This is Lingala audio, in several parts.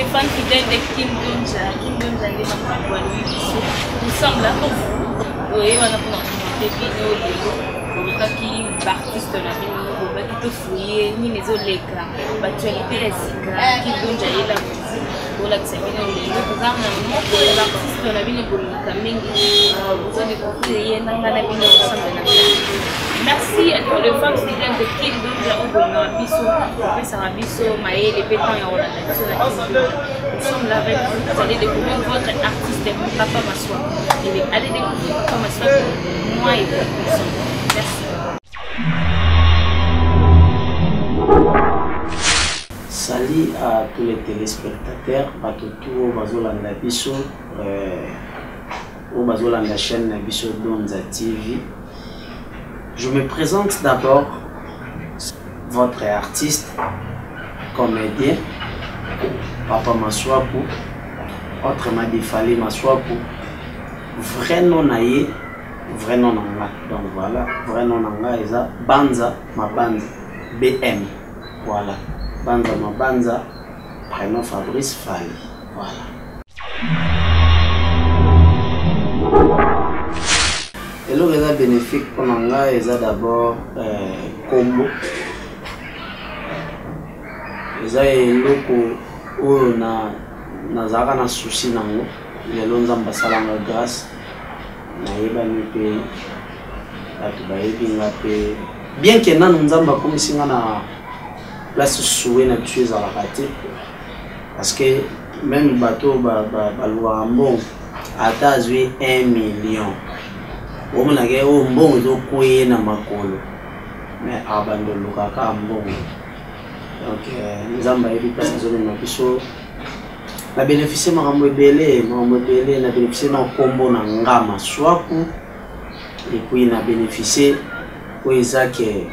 les fans fidèles de Kim Donja nde makambo ya lui biso. Nous sommes là pour vous. Oui, on a commenté bino lelo. Olukaki bartiste na bino bobaki tofouye nini ezoleka bactualité ya sika Kim Donja yela olakisa bino lelo tozala na moko ya bartiste na bino boleka mingi bozodécouvrir ye nanga na bino ensemble na bino. Merci à tous les femmes fidèles de Kim Donja au Bono Bisso, Professeur Abisso, Maël et Pétan et Roland. Nous sommes là avec vous. Vous allez découvrir votre artiste, Papa Massoua. Et allez découvrir Papa Massoua, moi et vous. Merci. Salut à tous les téléspectateurs, Batoto, Bazolanda Bisso, ou Bazolanda chaîne Bisso Donza TV. Je me présente d'abord, votre artiste, comédien, Papa Massoua, autrement dit Fali Massoua, vrai nom naïe, vrai nom nanga. Donc voilà, vrai nom nanga est Banza Mabanza, BM. Voilà, Banza Mabanza, prénom Fabrice Fali. Voilà. Et le résultat bénéfique pour nous est d'abord combo. Et le na zaka na souci nango les lonza mbasala nga grâce na yeba ni pe atu ba yebi nga pe bien que na nzamba ko misinga na place soué na tuer à la raté parce que même bateau ba loi mbon ata azui 1 million. On a gagné un bon de na makolo, mais abandon le caca bon. Donc nous avons eu place de zone nabiso. Na bénéficié marambo belé, na bénéficié na combo na ngama swaku. Et puis na bénéficié pour ezake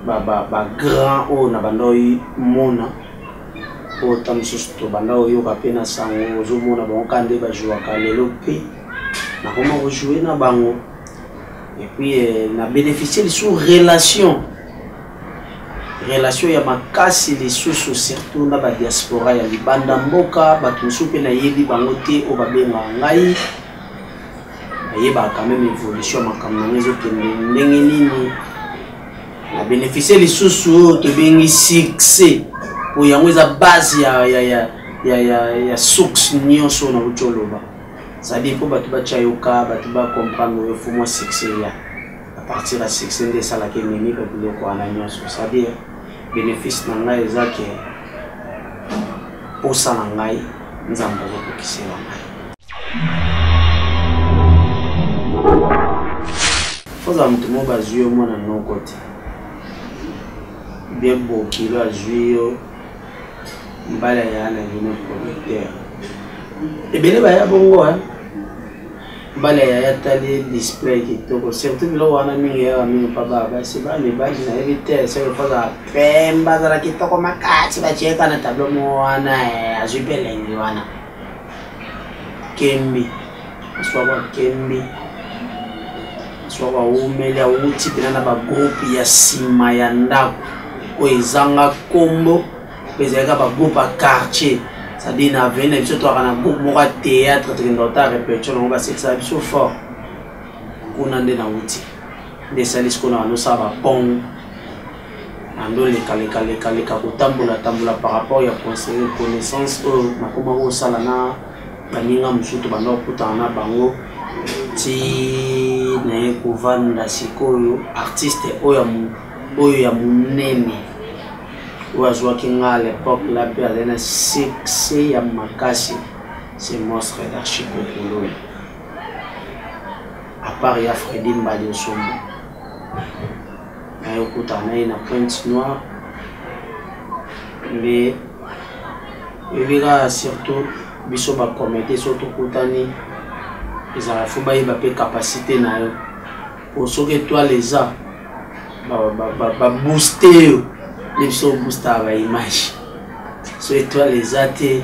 ba grand o na bandoi mona. Autant susto bandao yo kapena sango zo mona ba okande ba jouer kalelo pe. Na comment rejouer na bango et puis na bénéficier de sous relation ya makasi les sous surtout na ba diaspora ya libanda mboka batu soupe na yebi bango te o babenga ngai ayeba quand même évolution makamna ngezo kende ndenge nini na bénéficier les sous te bengi succès o yango za base ya source nyonso na ucholoba. Ça dit pour battre bachayoka, battre comprendre le fond moi succès à partir de succès de ça la qui mimi pour le quoi na nyonso. Ça dit bénéfice nanga ezake pour ça ngai nzambo ko kisela ngai. Faut ça mtu mo bazuyo mo na non côté. Bien beau kilo azuyo mbala ya na vino producteur. Et bien les bongo hein. Bale ya tali display qui toko surtout bilo wana mingi ya mingi papa basi ba mi ba na evite c'est le faza pemba za ki toko makati ba cheka na tablo mo wana azupelengi wana kembi swaba umela uti na ba groupe ya sima ya ndako o ezanga kombo bezeka ba groupe a quartier. Ça dit na vene surtout na groupe moka théâtre trindota répétition on va c'est ça biso fort kuna nde na uti de salis kuna no saba pong ando le kale kutambula par rapport ya conseiller connaissance na koma ko sala na baninga musutu bando kutana bango ti na kuvanda sikoyo artiste oyo ya munene. Oazwa kinga à l'époque la perdena succès ya makasi c'est monstre d'archipel à part ya Freddy Mbali Osombo na yokutana na Pointe Noire mais il surtout biso ba comité surtout kutani ezala fuba iba pe capacité na yo pour ce que toi les a ba booster les gens boostent à l'image. So étoile les athées,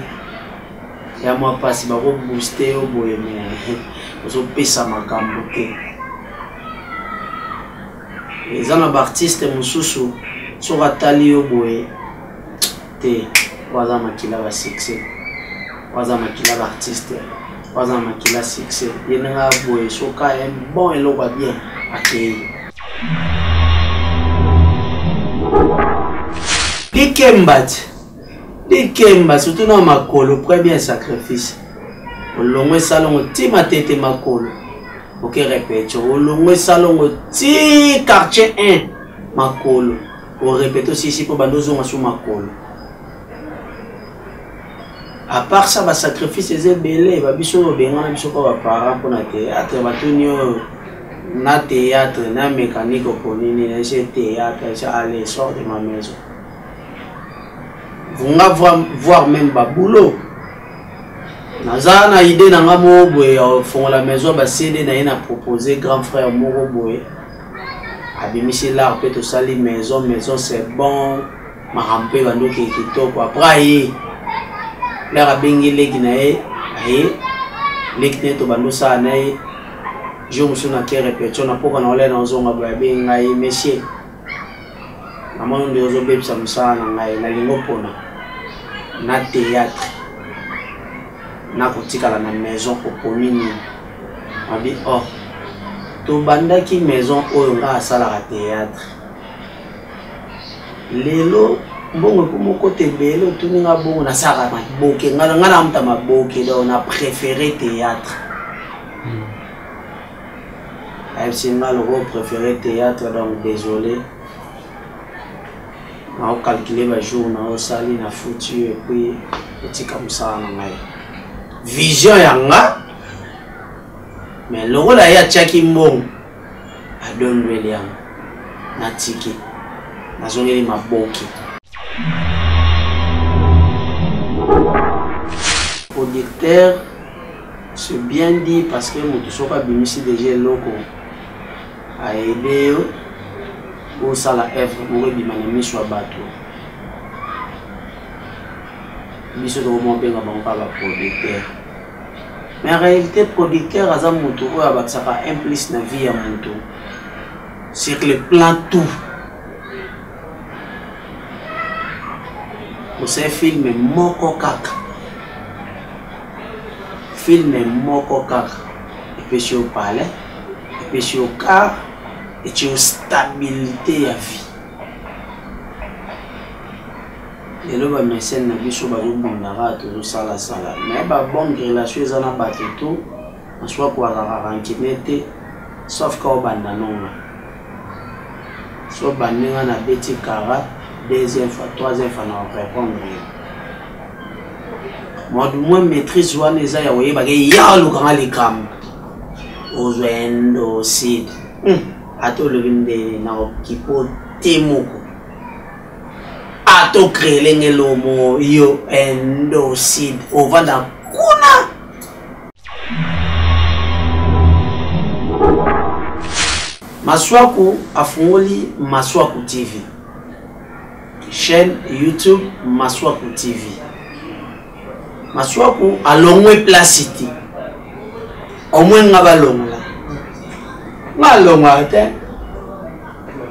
et à moi pas si ma robe booster au bout mais on peut ça ma gambe. Les artistes mususu sur atali au bout te waza makila ba succès waza makila ba artiste waza makila succès yenga boye soka un bon eloko bien akei Dikemba surtout na makolo premier sacrifice olongwe salongo ti matete makolo ok répète olongwe salongo ti quartier 1 makolo on répète aussi ici pour bandozo sur makolo. À part ça ba sacrifice est belé ba biso benga na biso ko ba parents pour na théâtre ba tunyo na théâtre na mécanique pour nini na théâtre ça aller sort de ma maison. Vous voir même ba boulot. Naza na idée na ngamo boye fond la maison ba cédé na ina proposer grand frère Moro boye. Abimisi là peut to sali maison c'est bon ma ramper ba ndoki kitoko après la rabengi leki na e leki to bando sa na e je me suis na ke répétition na poka na ole na zonga ba benga e monsieur maman ndo zo bebisa musana ngai na lingo pona na théâtre na kotikala na maison oponini abi oh to bandaki maison oyo nga sala théâtre lelo bongo comme côté belo tuninga bongo na sala maboke ngala ngala mta maboke do na préféré théâtre c'est mal au préféré théâtre donc désolé on a calculé le jour on a sali na foutu et puis petit comme ça na ngai vision yanga mais le rôle ya tchaki mbongo adon William na tiki na zongeli maboke producteur c'est bien dit parce que nous sommes pas bimisi déjà loko a aidé au sala œuvre pour bimanemi soit bateau biso do mo benga banka ba producteur mais en réalité producteur aza mutu o abakisaka implice na vie ya mutu sur le plan tout pour ce film moko kaka film moko kaka et puis sur palais et puis sur car et sur stabilité ya vie et là ba mécène na biso ba bondara to sala sala mais ba bonne relation ezana bateto soit pour rankiner sauf quand banda nonga so banenga na beti kara deuxième fois troisième fois na répondre moi du moins maîtrise wana eza ya oyeba ke ya lukanga likam ozwendo sid ato lobinde na okipo temoko ato krelenge lomo yo endo sid ovanda kuna Maswaku afungoli Maswaku TV chaîne YouTube Maswaku TV Maswaku alongwe placity omwe ngaba longola ngalonga te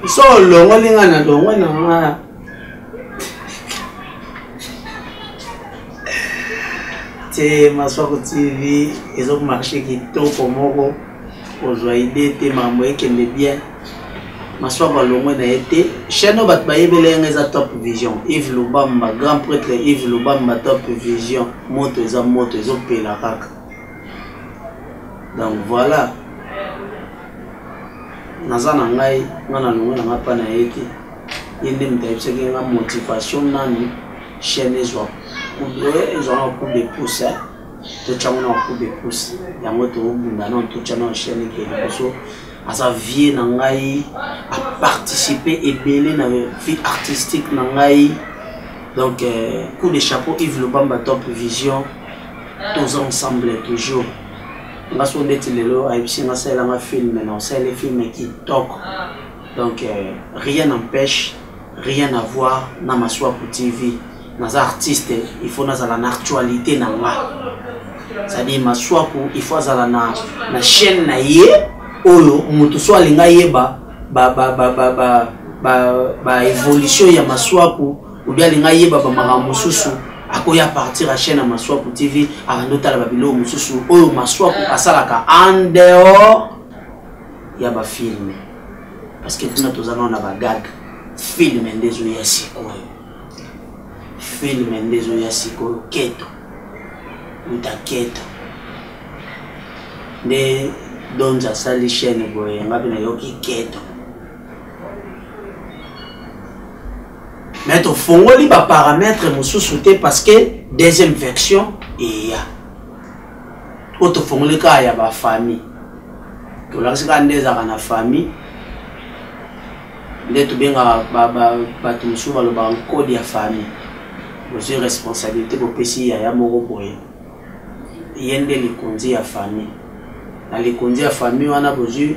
so longola ngana longwe na nga te Maswaku TV ezo marché kitoko moko ozwa idée te mambo ekende bien Maswaku alongwe na été chaîne bat bayebele ngeza Top Vision Yves Lubamba grand prêtre Yves Lubamba Top Vision moto ezo pela kaka donc voilà nazana ngai ngana longwe na ngapa na yeke yende mtaipseke nga motivation nani chaîne ezwa un coup de pouce tout changement un coup de pouce ya moto obunda non tout changement chaîne qui est so asa vie na ngai a participer et belé na vie artistique na ngai donc coup de chapeau Yves Lubamba Top Vision tous ensemble toujours nga so ndeti lelo aipsi nga sala nga film na sala les films qui toque donc rien n'empêche rien à voir na Maswaku TV naza artiste il faut nazala na actualité na nga c'est-à-dire Maswaku il faut azala na chaîne na ye oyo mutu so alinga yeba ba évolution ya Maswaku ou bien les ngaïe baba maramususu akoya partir à chaîne à Maswaku TV avant d'autres la babilo mususu oyo Maswaku asalaka en dehors ya ba film parce que tuna tozana na ba gag film ndezo ya sikoyo film ndezo ya sikoyo keto utaketo de donza sali chaîne boye ngapi na yoki keto mais to fongoli ba paramètres mususu te parce que deuxième version et ya auto fongoli ka ya ba famille to la sika ndeza kana famille ndeto benga ba to mususu ba lo ba code ya famille aussi responsabilité pour pesi ya moko boye yende likonzi ya famille na likonzi ya famille wana bozu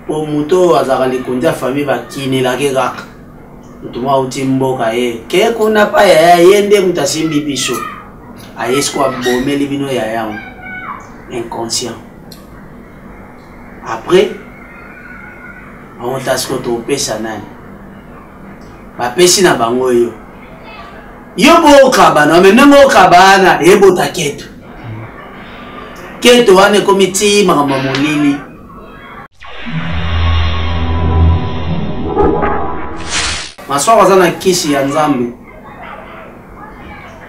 po muto azaka likonzi ya famille bakinela ke kaka mutuma uti mboka ye ke kuna pa ya yende mutasimbi biso ayesko abomeli bino ya yango inconscient après on tasko to pesa nani ba pesi na bango yo bo kabana menengo kabana yebo taketo keto wane komiti mama molili Maswa wazana kisi ya Nzambe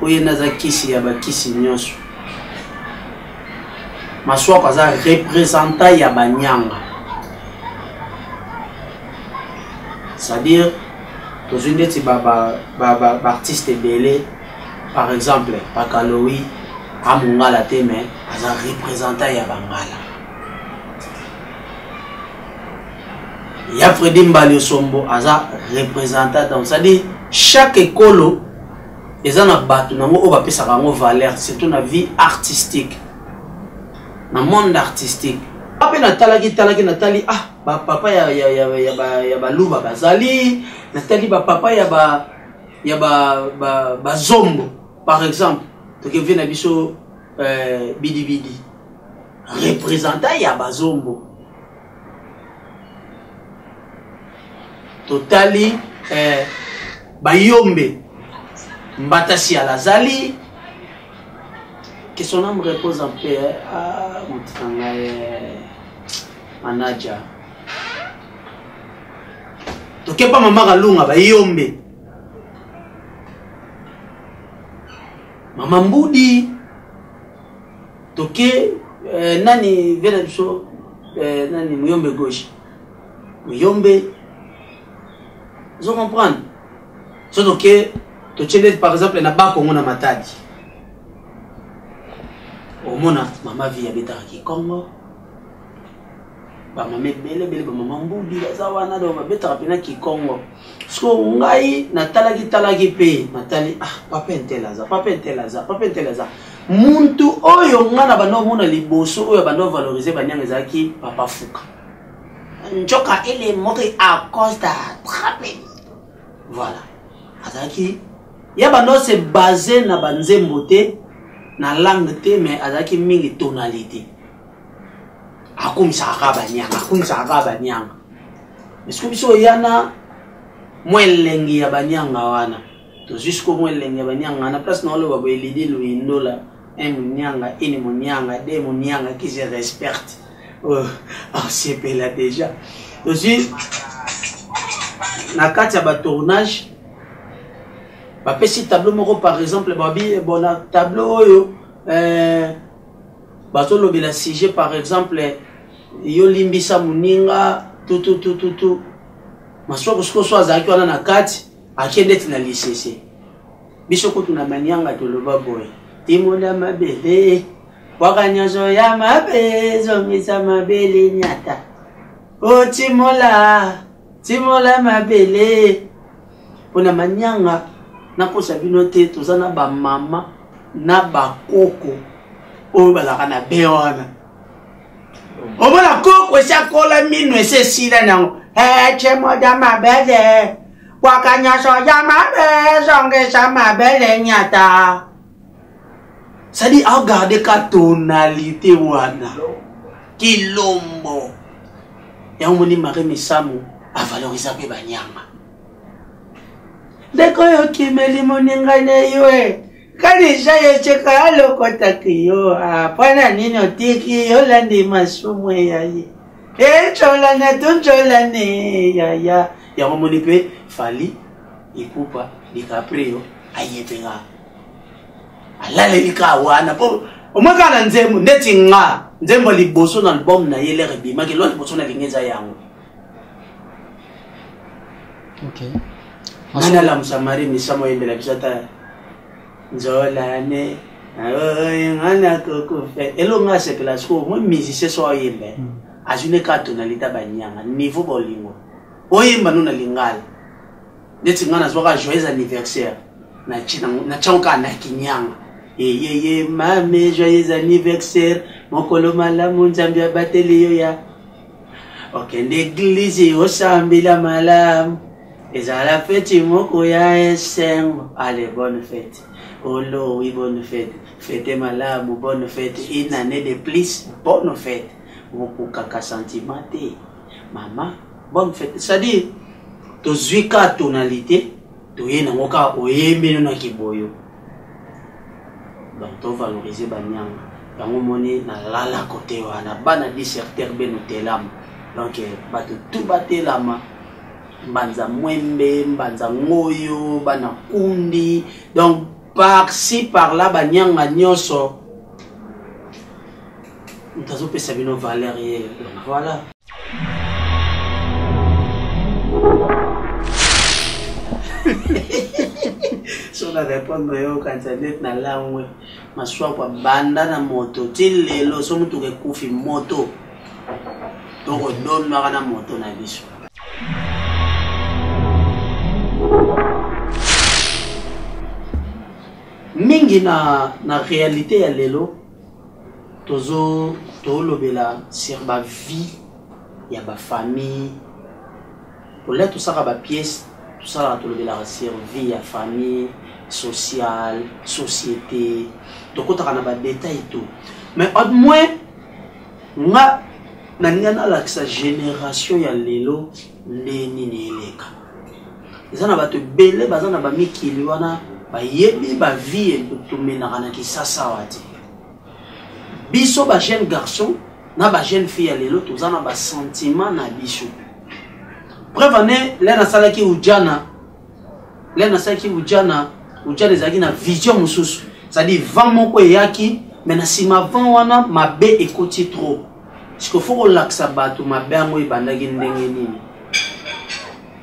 oyena za kisi ya bakisi nyoso Maswa waza representant ya banyanga c'est-à-dire tozindeti ba artiste belé par exemple Pakalowi amungala te mais aza représentant ya bangala ya Fredi Mbali Sombo aza représentant donc c'est-à-dire chaque école eza na batu nango o bapesa kango valeur surtout na vie artistique na monde artistique ape natali ba papa ya baluba bazali natali ba papa ya ba zombo par exemple to ke vient biso bidi représentant ya ba zombo totali bayombe mbatasi ya lazali que son âme repose en paix à Moutanga manager toke pa mama kalunga bayombe mama mbudi toke nani vena biso nani muyombe gauche muyombe vous comprenez so toke to chele par exemple na ba Kongo na Matadi omona mama vi ya betaka ki Kongo ba mama bele ba mama mbudi za wana do ba betaka pena ki Kongo so ngai na talaki pe natali papa entelaza muntu oyo ngana bano mona liboso oyo bano valoriser banyanga zaki papa fuka njoka ele mori à costa trape voilà azaki ya bano se basé na banzembo te na langue te mais azaki mingi tonalité akumsaka banyanga est-ce que biso yana mwelengi ya banyanga wana to jusqu'au mwelengi ya banyanga na place na lo babo elidi luindola munyanga ini munyanga de munyanga qui se respecte c'est là déjà aussi na kati ya ba tournage ba pesi tableau moko par exemple babi bona tableau oyo bato lobela sujet par exemple yo limbisa muninga tout masoko so azaki wana na kati akende na lisese biso ko tuna manianga to loba boy timona mabele wakanyazo ya mabezo ngisa mabele nyata o timola mabele pona manianga na posa bino te tozana ba mama na ba koko o balaka na beona o bona koko sha kola minwe se sila nango timola mabele wakanyazo ya mabezo ngisa mabele nyata. Ça dit, regardez la tonalité wana. Kilombo. Ya umoni mare misamu a valoriser pe banyanga. ndeko yo kimeli moninga ne yo kanisha yecheka alokotaki yo apana nini otiki yo landi masumu yayi chola na tunchola ne ya moni pe fali ikupa DiCaprio ayetenga alale likawana po omaka na nzembo ndeti nga nzembo liboso na album na yele rebima ke lo liboso na lingeza yango. Okay. Ana la msamari misamo yembela bisata nzola ne ngana kokufe elo nga se pelasko mo musicien so yembe azune ka tonalita banyanga niveau bolingo oyemba no na lingala ndeti ngana zwa ka joyeux anniversaire na china na chauka na kinyanga ye mame joyeux anniversaire mokolo malamu nzambi abateli yo ya okende église osambila malamu ezala fête moko ya esengo. Allez, bonne fête. Oh lo, oui, bonne fête. Fête malamu, bonne fête. Une année de plus, bonne fête. Moko kaka sentimenté. Maman, bonne fête. C'est-à-dire, to zwika tonalité, to yena ngoka oyembe na kiboyo. Donc to valoriser banyanga. Yango moni na lala côté wana bana disserter beno telam. Donc bato tout batelama. Banza mwembe, banza ngoyo, bana kundi. Donc par-ci par-là banyanga nyoso. Ntazo pesa bino valeur ye. Donc voilà. So na répondre yo kanzanet na langwe. Maswa kwa banda na moto tilelo so mutu ke kufi moto. Toko don na moto na biso. Mingi na réalité ya lelo tozo tolobela sur ba vie ya ba famille ola tout ça ba pièce tout ça tolobela sur vie ya famille sociale société tokota na ba détail tout mais au moins nga na ngana la sa génération ya lelo neni neleka ezana bato bele bazana ba mikili wana ba yebi ba vie tumena kana kisasa wati biso ba jeune garçon na ba jeune fille lelo tozana ba sentiment na biso prevane lena salaki ujana ezaki na vision mususu c'est-à-dire vent moko yaki mais na sima vent wana mabe ekoti trop parce faut relaxer bato mabe ngo ibandaki ndenge nini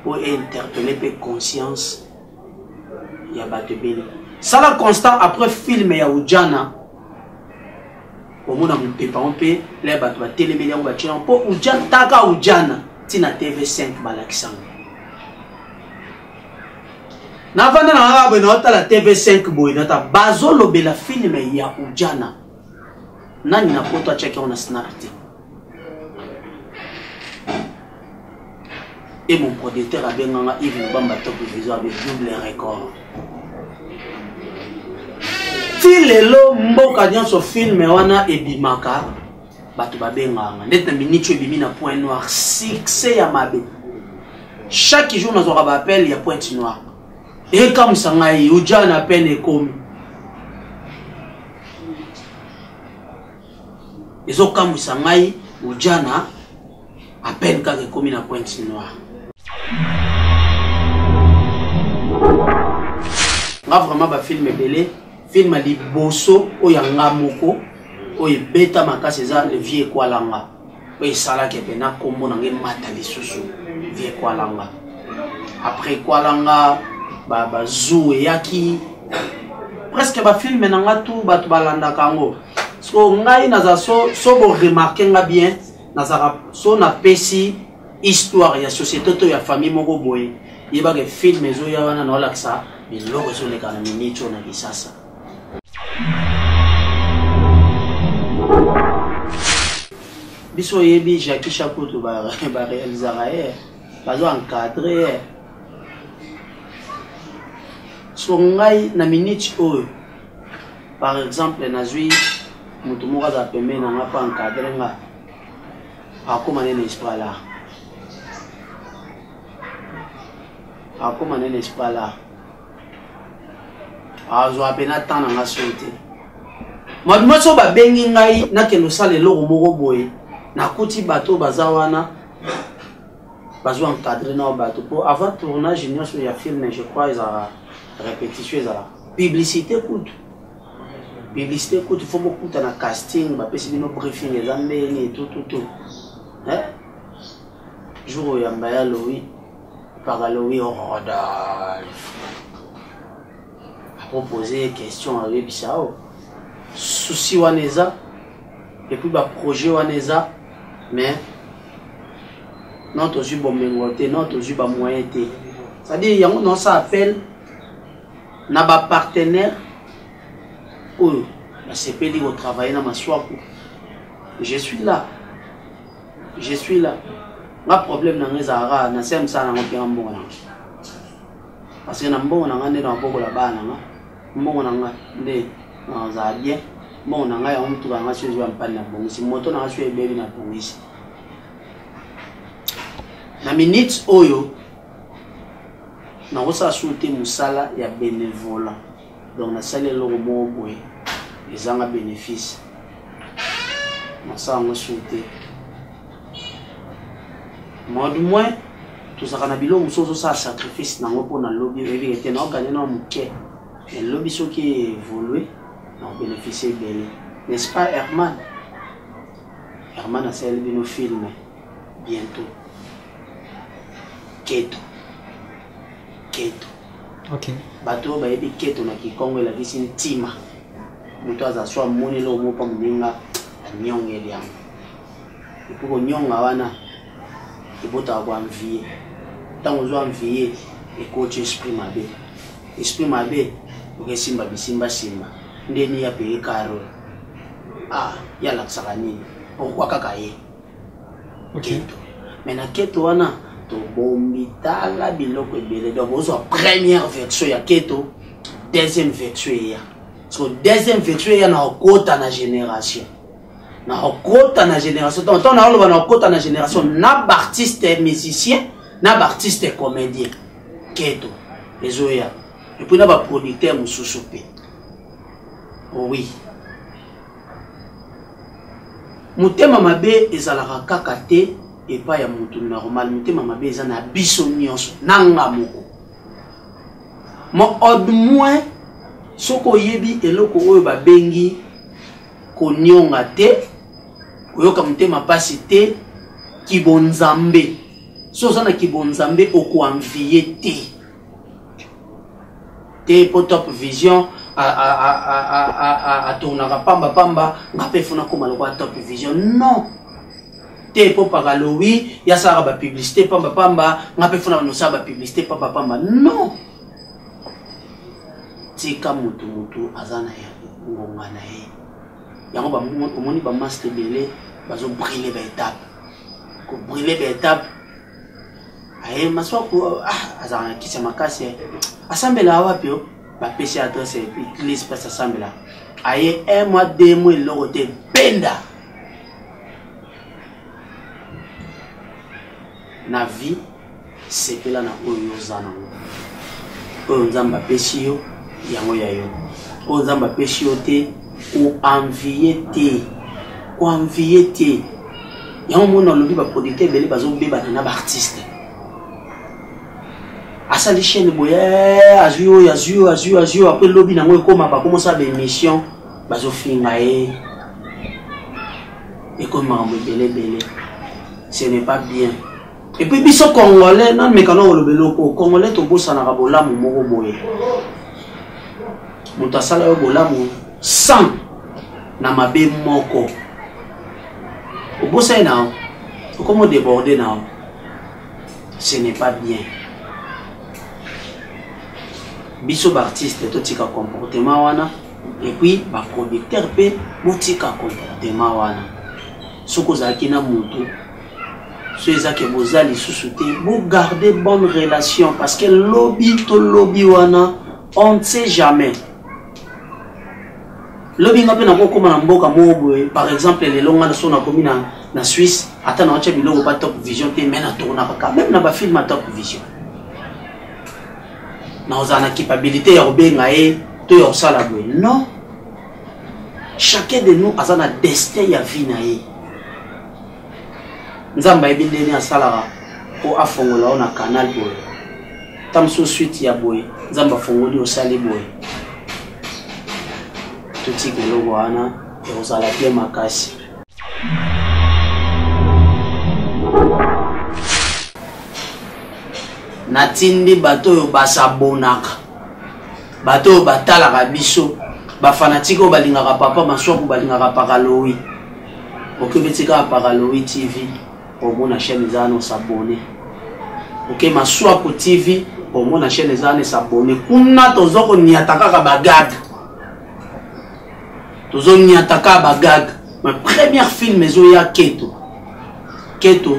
pour interpeller pe conscience ya bato bele sala constant après film ya ujana omona mpepa mpe le bato ba telemeli yango ba china po ujana taka ujana tina TV5 balakisanga na vanda na ngaba na otala TV5 boy data bazo lobela film ya ujana nani na poto acheke on snapti et mon producteur a bien Yves Nobamba top visuel avec double record. Tilelo mboka nyonso film wana ebimaka bato babenganga ndeta minute ebimi na point noir succès ya mabe chaque jour nazoka ba appel ya point noir et comme ça ngai ujana peine ekomi ezo comme ça ngai ujana à peine ka ekomi na point noir. Nga vraiment ba film belé film ali boso oyanga moko oy beta makasi za le vieux kwalanga oy sala ke pena kombo na nge mata lisusu vieux kwalanga après kwalanga ba zou yaki presque ba film nanga tout batu balanda kango so ngai naza so bo remarquer nga bien naza so na pesi histoire ya société to ya famille moko boye yeba ke film ezo ya wana na olaksa biloko so le kana minicho na kisasa biso yebi Jackie Chakutu ba réaliser bazo encadrer so ngai na minute oyo par exemple nazwi mutu moko za pembe na ngapa encadrer nga akoma nene esprit là akoma nene esprit là azwa pena tana nga sote maduma so ba bengi ngai na kendo sale lo moko boye na kuti bato bazawana bazwa encadrer na bato pour avant tournage junior sur ya film je crois ils a répétition ils a publicité coûte il faut beaucoup de casting ba pesi bino briefing les ambeni et tout hein jour où yamba Louis par Louis Rodolphe a posé question à Bisao souci waneza et puis ba projet waneza mais notre ju bomengote notre ju ba moyen té c'est-à-dire yango non ça appelle na ba partenaire ou la CPD au travail dans ma soirée. Je suis là. Ma problème dans les arabes, na sem ça na ngopia mbona. Parce que na mbona ngane na boko la bana nga. Mbona nga nde na za bien. Mbona nga ya mtu nga sio ya mpana bongo. Si moto na sio ebeli na polisi. Na minutes oyo na osa souté musala ya bénévolat. Donc na salle le romo boy les gens ont bénéfice on ça on souhaité moi du moins tout ça kana bilo musozo ça sacrifice na ngopo na lobby evi était na gagner na muke et lobby so qui évolué on bénéficier belé n'est-ce pas Herman a celle de nos films bientôt Keto ok bato ba yebi Keto na Kikongo la visi ntima muto azaswa moni lo mo pa mninga nyongeli yango ipo nyonga wana ibota kwa mvie tango zo mvie e coach esprit mabe ukesimba bisimba ndeni ya pe karo ya la sakani okwa kakaye Keto mena Keto wana to bombitala biloko ebele donc ozo première version ya Keto deuxième version ya so deuxième version ya na okota na génération donc on a na okota na génération na artiste musicien na artiste comédien Keto ezoya et puis na ba producteur mususu pe oui mutema mabe ezalaka kaka te et pas ya mutu normal mutema mabe eza na biso nyonso nanga moko mo od moins soko yebi eloko oyo ba bengi konyonga te koyoka mutema pasi te kibonzambe so sana kibonzambe okoanvie te po Top Vision a tournaka pamba ngape funa koma lokwa Top Vision non te po Louis ya sara ba publicité pamba ngape funa no sara ba publicité pamba non tika mutu azana ya ngonga na ye yango ba omoni ba master belé bazo brûler ba étape aye maswa ko azana kisa makasi asambela wapi yo ba pesi adresse et puis liste passe asambela aye 1 mois 2 mois loko te penda na vie c'est que là na oyo zana oyo nzamba pesi yo yango ya yo oyo nzamba pesi yo te ou envier te yango mona lobi ba producteur belé bazo beba na ba artiste asali chaîne boye azio après lobi nango ekoma ba commencer ba émission bazo finga e ekoma belé ce n'est pas bien. Et puis biso congolais non mais quand on le beloko congolais to bossa na bolamu moko boye muta sala yo bolamu sans na mabe moko obossa na comment déborder na ce n'est pas bien. Biso ba artiste to tika comportement wana et puis ba producteur pe motika comportement wana soko zaki na mutu ceux qui vous allez sous-souter, vous gardez bonne relation parce que lobby to lobby wana, on ne sait jamais. Lobby n'a pas comme un mboka mobo, par exemple les longs sont na commune na Suisse, attends on tient biloko pas Top Vision te mais na tourna pas même na ba film Top Vision. Na ozana capacité ya obenga to ya osala boye. Non, chacun de nous a un destin ya vie na ye. Nzamba ebindeni asalaka po afongola ona canal boye. Tamso suite ya boye. Nzamba fongoli osali boye. Tuti keloko wana e osala ple makasi. Natindi bato yo basabonaka. Bato yo batalaka biso. Ba fanatique o balingaka papa maswaku balingaka Paraloï. Ok betika Paraloï TV. Au moins chaîne zano s'abonner. Ok maswaku TV au moins chaîne zano s'abonner. Kuna tozoko ni ataka bagag. Tozo ni ataka bagag. Ma première film ezo ya Keto. Keto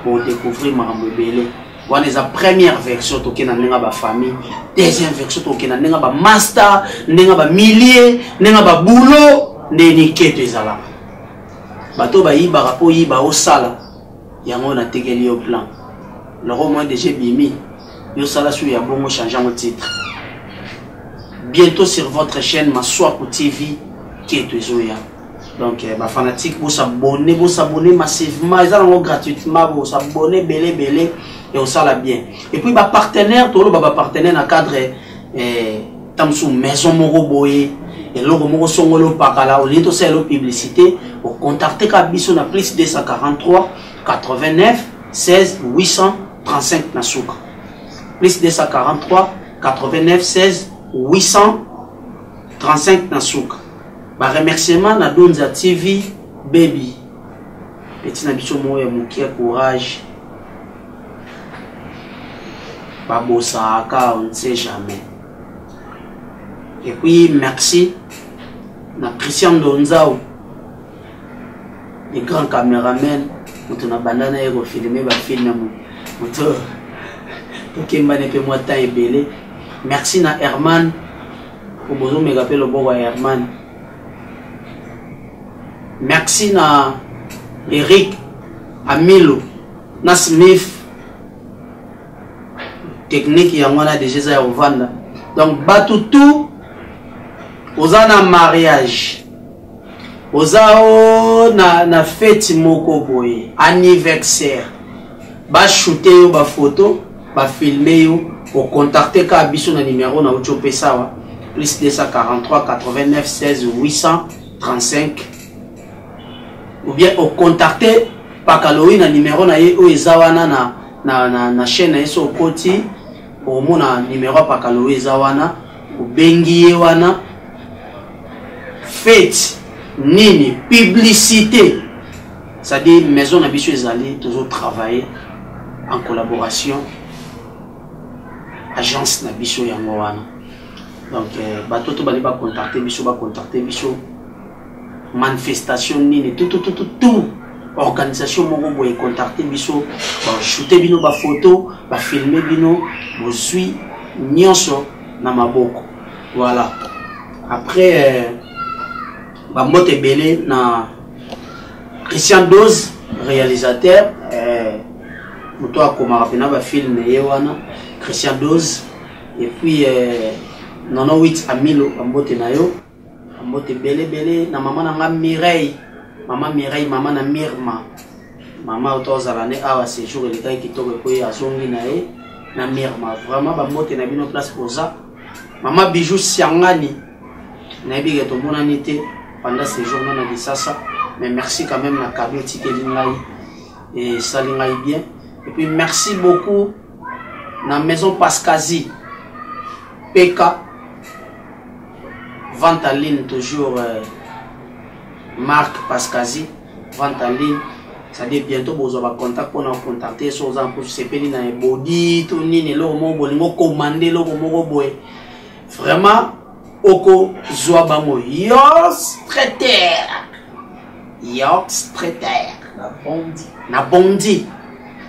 pour découvrir Marambo Belé. Voilà la première version toke na nenga ba famille, deuxième version toke na nenga ba master, nenga ba millier, nenga ba boulot, ndeni Keto ezala. Bato ba yiba rapo yiba o sala. Yango na tekeli au plan. Le roman déjà bimi. Yo sala sur ya bongo changer mon titre. Bientôt sur votre chaîne Maswaku TV Keto ezoya. Donc ba fanatique vous s'abonner massivement, ils allont gratuitement vous s'abonner belé et on ça la bien. Et puis ba partenaire tout le ba partenaire dans cadre tamsou maison moko boye et logo moko songolo pakala au lito c'est la publicité pour contacter kabiso na plus 243 89 16 835 na souka. Plus 243 89 16 835 na souka. Ba remerciement na Donza TV baby. Petit na biso moya mukia courage. Ba bossa ka on ne sait jamais. Et puis merci na Christian Donzao. Le grand caméraman mutu na bandana ego filmer ba film mutu. Tokemba ne pe moi temps ebele. Merci na Herman. Pour bozo me rappelle le bon Herman. Merci na Eric Amilo na Smith technique ya ngwana déjà za ovanda. Donc batutu ozana mariage ozao na fête moko boye anniversaire ba shooter yo ba photo ba filmer yo au contacter ka biso na numéro na uchope sawa plus 243 89 16 835 ou bien au contacter Pakaloï na numéro na ye o ezawana na chaîne na so koti au mona numéro Pakaloï ezawana ou bengi wana fête nini publicité ça dit maison na biso ezali toujours travailler en collaboration agence na biso yango wana donc bato to bali ba contacter biso manifestation nini tout organisation moko boye contacter biso ba shooter bino ba photo ba filmer bino bo sui nyonso na maboko voilà après ba mote belé na Christian Dose réalisateur moto akoma pena ba film yewana Christian Dose et puis 98 Amilo ba mote na yo mbote belé na maman na Mireille maman na Mirma maman autozala ne awa séjour le temps kitoko ko ya zongi na e na Mirma vraiment ba mbote na bino place pour ça maman Bijou Siangani na biga to mona nité pendant séjour na Kisasa mais merci quand même na cadeau tikeli ngai et salingai bien et puis merci beaucoup na maison Pascazi PK vente en ligne toujours Marc Pascazi vente en ligne ça dit bientôt vous aurez contact pour nous contacter sur les pour sepeli na body tout nini lo mo bolingo commander lo mo boy vraiment oko zoa bango yos traiter na bondi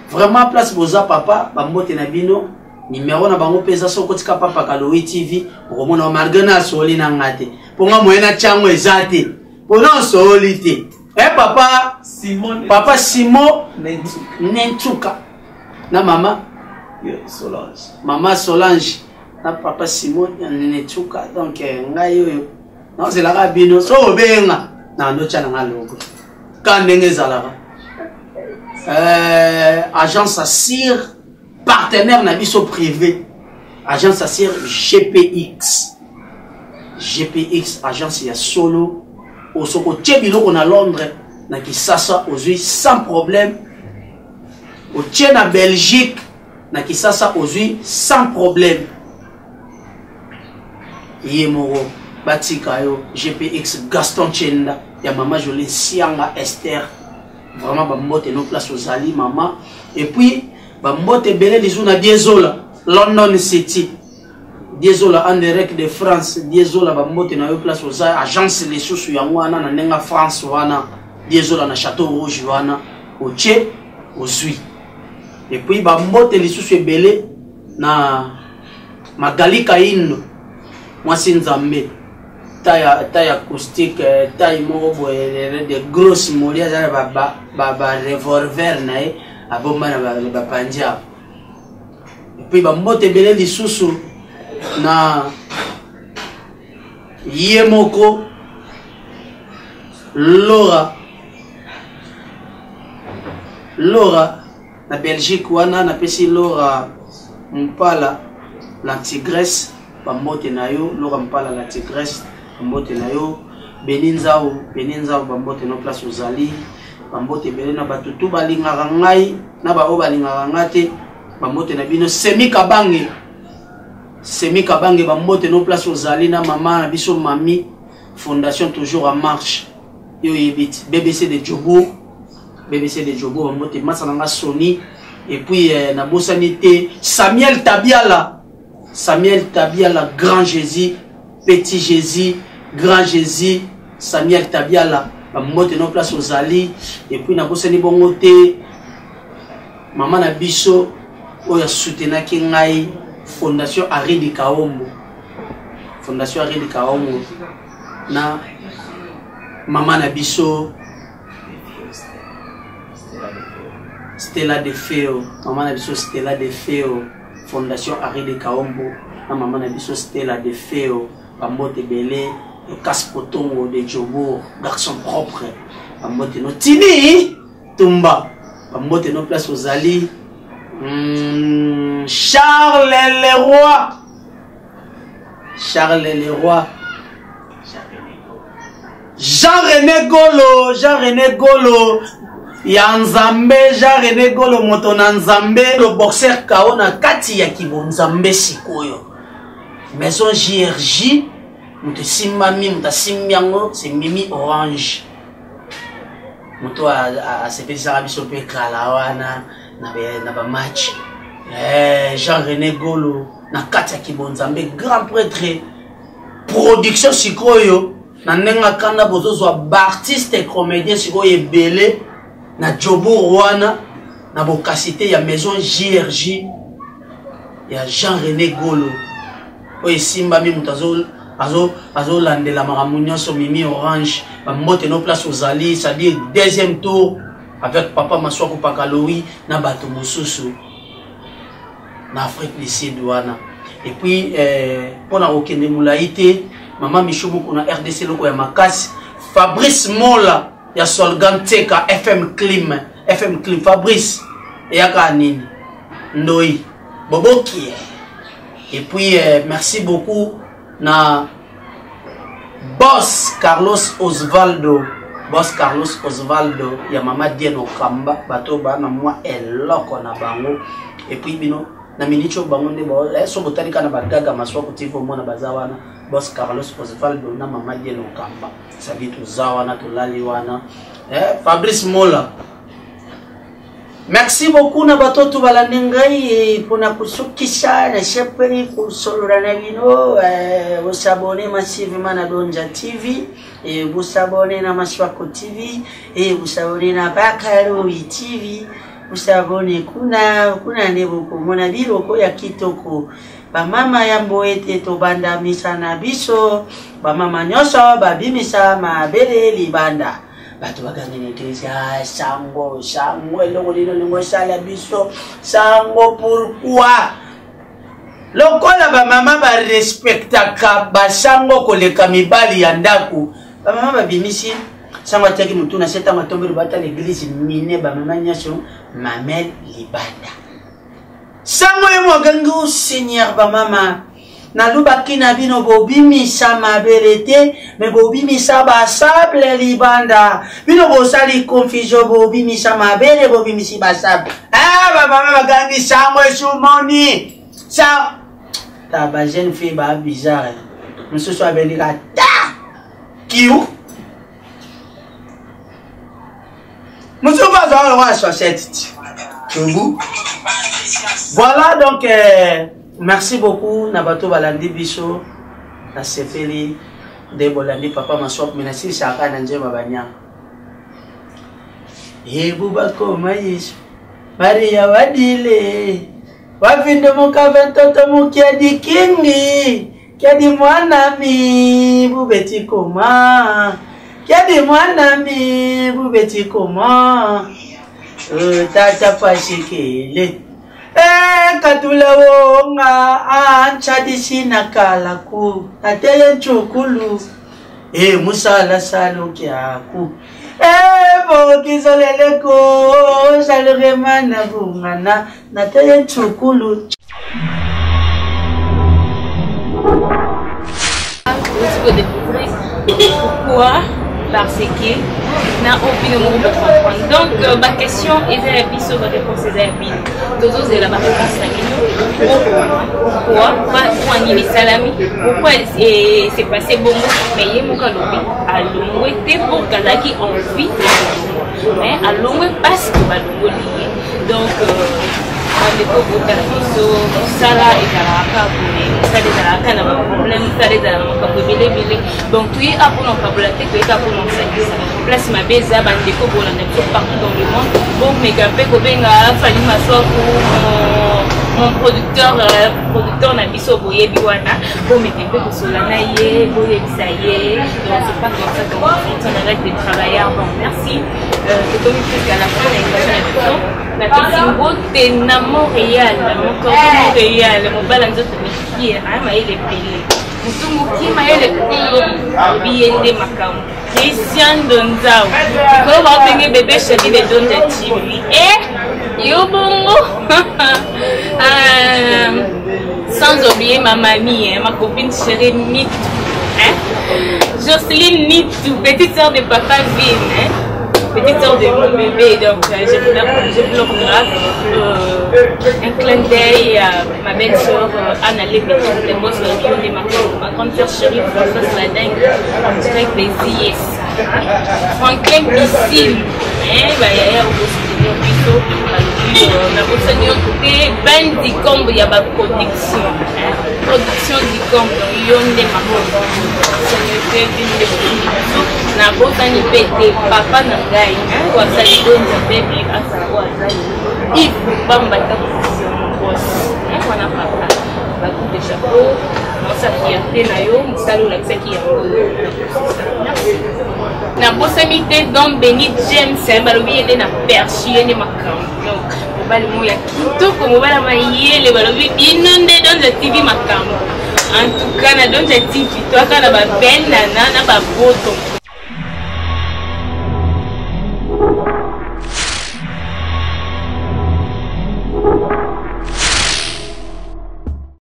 vraiment place boza papa bambote na bino numéro na bango pesa so kotika papa Pakaloï TV pour mona margana soli na ngate pour nga moyena chango ezate pour non soli te papa Simon Nentuka na mama Solange na papa Simon nene tuka donc ngai yo non c'est la rabino so benga na ndo tshana ngalogo ka ndenge zalaka agence assir partenaire na biso privé agence assir GPX agence ya solo osoko tshebilo na Londres na Kisasa aujourd'hui sans problème au tien à Belgique na Kisasa aujourd'hui sans problème yemoro batika yo GPX Gaston Chenda ya maman Jolie Sianga Esther vraiment bambote no place aux Ali maman et puis bambote belé les jours na Diezola London City Diezola en direct de France Diezola bambote na yo place aux agence les sous ya wana na nenga France wana Diezola na Château Rouge wana au tché au Zui et puis bambote les sous belé na Magalika Indo moi c'est Nzambe taille acoustique taille moko de grosses molières ba revolver nae abomba na ba pandia et puis bambote belé les sous na yemoko Laura na Belgique wana na pesi Laura mpala la tigresse bambote na yo Laura mpala la tigresse bambote na yo Beninzao bambote no place ozali bambote belé na batutu balingaka ngai na bao balingaka ngate bambote na bino Semi Kabange bambote no place ozali na mama na biso mami fondation toujours en marche yo yebit BBC de Djobo bambote masananga Sony et puis na bosanité Samuel Tabiala grand Jésus petit Jésus grand Jésus Samuel Tabiala bambote no place ozali et puis na bosani bongote mama na biso oya soutenaki ngai Fondation Aridi Kaombo na maman na biso Stella de Feo maman na biso Stella de Feo Fondation Aridi Kaombo na maman na biso Stella de Feo bambote belé le Kaspotongo de Djobo garçon propre bambote no Tini Tumba bambote no place ozali Charles Leroy Jean-René Golo ya Nzambe Jean-René Golo moto na Nzambe le boxeur KO na kati ya Kibonzambe sikoyo maison JRJ muto simami muta simyango c'est Mimi Orange muto a sepesa biso pe kala wana na ba match Jean-René Golo na kati ya Kibonzambe grand prêtre production sikoyo na nenga kanda bozozo ba artiste et comédien sikoyo ebele na Djobo Rwanda na bokasité ya maison JRJ ya Jean-René Golo oye simba mi mutazo azo landela maramunyo so Mimi Orange bambote no place ozali c'est-à-dire deuxième tour avec papa Maswako Pakaloui na bato mosusu na Afrique du Sud wana et puis pona okende mulaite maman Michobo kuna RDC loko ya makasi Fabrice Mola ya Solganteka FM Clim Fabrice yaka nini ndoi boboki et puis merci beaucoup na Boss Carlos Osvaldo ya mama Dieno Kamba bato ba na moi eloko na bango et puis bino na minicho bango nde bo so botalika na bagaga Maswako TV mona bazawana Boss Carlos Osvaldo na mama Dieno Kamba sabi to zawana to lali wana Fabrice Mola merci beaucoup na batoto balandingai pona kusukisha na sheperi kusolura na bino usabone massivement na Donja TV usabone na Maswako TV usabone na Bakalowi TV usabone kuna nebo komona biloko ya kitoko bamama ya mboete to banda misana biso bamama nyoso babimisa mabele libanda bato bagangene eklezia sango eloko lino lingo esala biso sango pourquoi lokola ba mama ba respectaka basango koleka mibali ya ndako ba mama ba bimisi sango ataki mutu na seta matombe bata l'église mine ba mama nyaso mamel libanda sango yemo gangu seigneur ba mama na lubaki na bino bobimisa mabelete me bobimisa basable libanda bino bosali confusion bobimisa mabele bobimisi basable ba mama bagangi sango esumoni sa ta ba jeune fille ba bizarre monsieur soit benika ta kiou monsieur va dans la société voilà donc merci beaucoup Nabato balandi biso na sefeli de bolandi papa maswap menasi saka na njema banya hebu bako maisha Maria wadile wavindo mukave mtoto mukia dikingi kia di mwanami bubeti koma kia di mwanami bubeti koma tata pashikile katula wonga anchadisi nakala ku ateye chukulu musala salo kiaku bo kizoleleko saluremana bungana nateye chukulu pourquoi parce que na opinion mon comprendre donc ma question est la biso ma réponse est la biso tous c'est la réponse à pourquoi pas ni salami pourquoi c'est passé bon mais il mon kalobi alongwe te pour kalaki envie mais alongwe parce que balongo lié donc on est pour biso sala et kalaka pour ça des kalaka na problème ça des kalaka bele donc tu es pour non kabulate tu es pour non ça place ma beza bandeko bolanda partout dans le monde bon megape ko benga fali maswa mon producteur na biso boyebi wana bon megape ko solana ye boyebisa ye donc c'est pas comme ça qu'on fonctionne avec des travailleurs bon merci c'est comme jusqu'à la fin de l'émission la petite beauté na Montréal mon corps Montréal mon balance de qui hein ma il est pelé mutunguki ma il est biende makam Christian Donzao ko ba bengi bébé chéri de Donja TV yo bongo sans oublier ma mamie ma copine chérie Nitou Jocelyne Nitou petite sœur de papa Vin petite sœur de mon bébé donc je bloque grave un clin d'œil à ma belle sœur Anna Lévy les mots sur de ma grande sœur chérie Françoise Ladingue on dirait plaisir Franklin Piscine bah yaya na bosani côté ben di combo ya ba production du combo yonde makombo c'est na bosani pete papa na ngai kwa sali donza baby asa kwa sali if bamba ta position boss wana papa ba coup de chapeau sa fierté na yo musalo la tsaki ya na bosani te don Benny James balobi ende na perchi ende makambo donc mobali moya kitoko mobala mayele balobi inonde Donja TV makambo en tout cas na Donja TV to aka na ba belle nana na ba boto